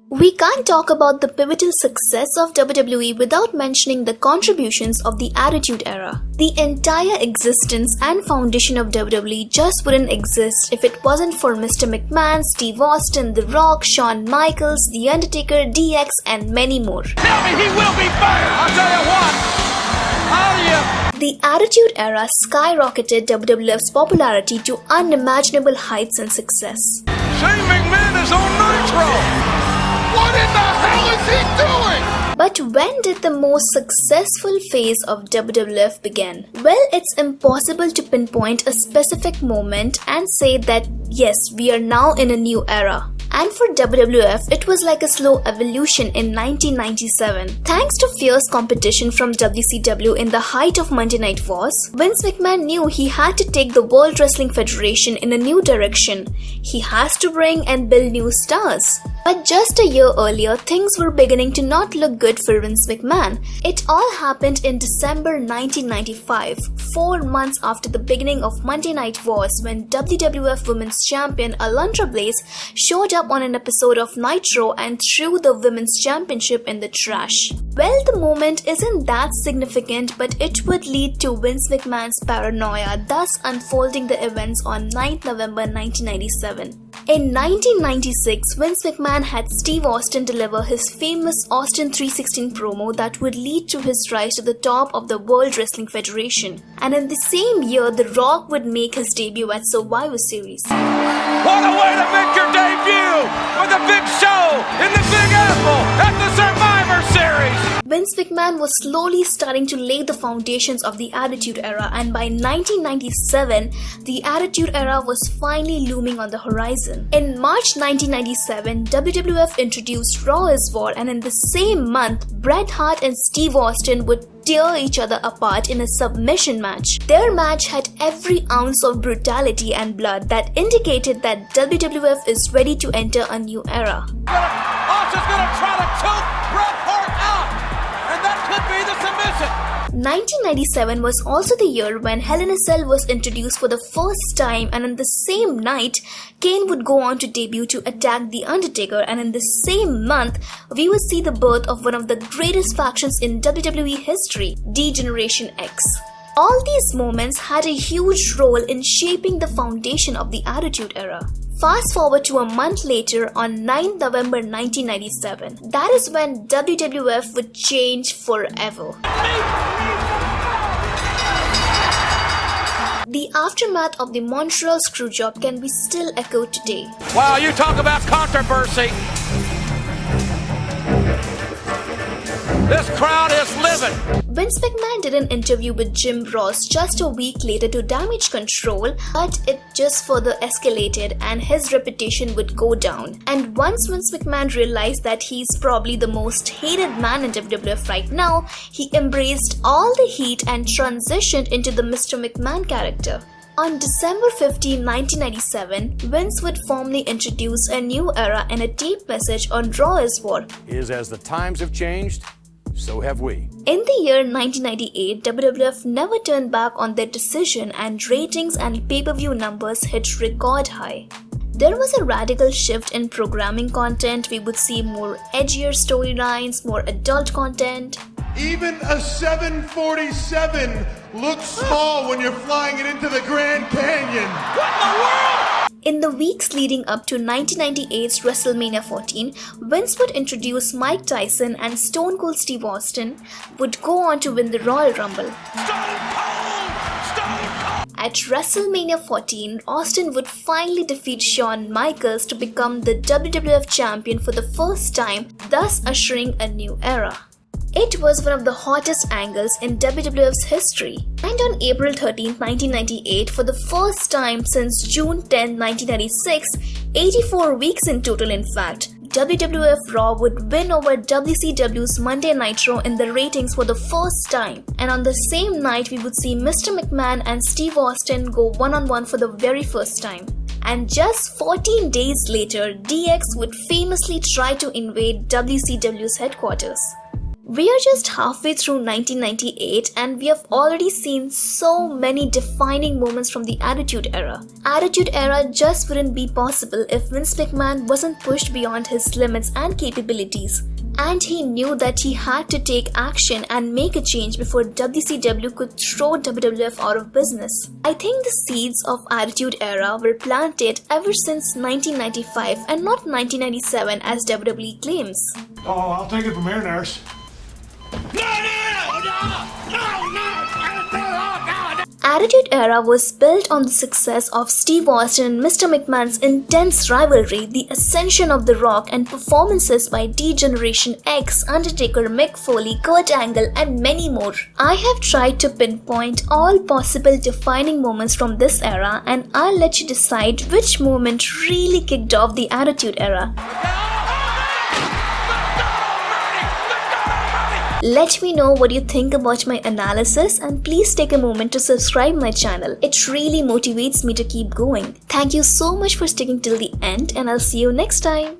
We can't talk about the pivotal success of WWE without mentioning the contributions of the Attitude Era. The entire existence and foundation of WWE just wouldn't exist if it wasn't for Mr. McMahon, Steve Austin, The Rock, Shawn Michaels, The Undertaker, DX, and many more. Tell me he will be fired! I'll tell you what! The Attitude Era skyrocketed WWF's popularity to unimaginable heights and success. Shane McMahon is on Nitro! What in the hell is he doing? But when did the most successful phase of WWF begin? Well, it's impossible to pinpoint a specific moment and say that yes, we are now in a new era. And for WWF, it was like a slow evolution in 1997. Thanks to fierce competition from WCW in the height of Monday Night Wars, Vince McMahon knew he had to take the World Wrestling Federation in a new direction. He has to bring and build new stars. But just a year earlier, things were beginning to not look good for Vince McMahon. It all happened in December 1995, 4 months after the beginning of Monday Night Wars, when WWF Women's Champion Alundra Blaze showed up on an episode of Nitro and threw the Women's Championship in the trash. Well, the moment isn't that significant, but it would lead to Vince McMahon's paranoia, thus unfolding the events on 9th November 1997. In 1996, Vince McMahon had Steve Austin deliver his famous Austin 316 promo that would lead to his rise to the top of the World Wrestling Federation. And in the same year, The Rock would make his debut at Survivor Series. What a way to make your debut with a big show in the Big Apple at the Survivor Series! Vince McMahon was slowly starting to lay the foundations of the Attitude Era, and by 1997, the Attitude Era was finally looming on the horizon. In March 1997, WWF introduced Raw is War, and in the same month, Bret Hart and Steve Austin would tear each other apart in a submission match. Their match had every ounce of brutality and blood that indicated that WWF is ready to enter a new era. Austin's gonna try to choke Bret Hart out, and that could be the submission. 1997 was also the year when Hell in a Cell was introduced for the first time, and on the same night, Kane would go on to debut to attack The Undertaker, and in the same month, we would see the birth of one of the greatest factions in WWE history, D-Generation X. All these moments had a huge role in shaping the foundation of the Attitude Era. Fast forward to a month later on 9th November 1997. That is when WWF would change forever. The aftermath of the Montreal Screwjob can be still echoed today. Wow, you talk about controversy. This crowd is livid. Vince McMahon did an interview with Jim Ross just a week later to damage control, but it just further escalated and his reputation would go down. And once Vince McMahon realized that he's probably the most hated man in WWF right now, he embraced all the heat and transitioned into the Mr. McMahon character. On December 15, 1997, Vince would formally introduce a new era in a tape message on Raw is War. Is as the times have changed, so have we. In the year 1998, WWF never turned back on their decision, and ratings and pay-per-view numbers hit record high. There was a radical shift in programming content. We would see more edgier storylines, more adult content. Even a 747 looks small when you're flying it into the Grand Canyon. What in the world? In the weeks leading up to 1998's WrestleMania 14, Vince would introduce Mike Tyson, and Stone Cold Steve Austin would go on to win the Royal Rumble. Stone Cold! Stone Cold! At WrestleMania 14, Austin would finally defeat Shawn Michaels to become the WWF champion for the first time, thus ushering a new era. It was one of the hottest angles in WWF's history. And on April 13, 1998, for the first time since June 10, 1996, 84 weeks in total in fact, WWF Raw would win over WCW's Monday Nitro in the ratings for the first time. And on the same night, we would see Mr. McMahon and Steve Austin go one-on-one for the very first time. And just 14 days later, DX would famously try to invade WCW's headquarters. We are just halfway through 1998 and we have already seen so many defining moments from the Attitude Era. Attitude Era just wouldn't be possible if Vince McMahon wasn't pushed beyond his limits and capabilities. And he knew that he had to take action and make a change before WCW could throw WWF out of business. I think the seeds of Attitude Era were planted ever since 1995 and not 1997 as WWE claims. Oh, I'll take it from here, nurse. Attitude Era was built on the success of Steve Austin and Mr. McMahon's intense rivalry, the ascension of The Rock, and performances by D-Generation X, Undertaker, Mick Foley, Kurt Angle, and many more. I have tried to pinpoint all possible defining moments from this era, and I'll let you decide which moment really kicked off the Attitude Era. Let me know what you think about my analysis and please take a moment to subscribe my channel. It really motivates me to keep going. Thank you so much for sticking till the end and I'll see you next time.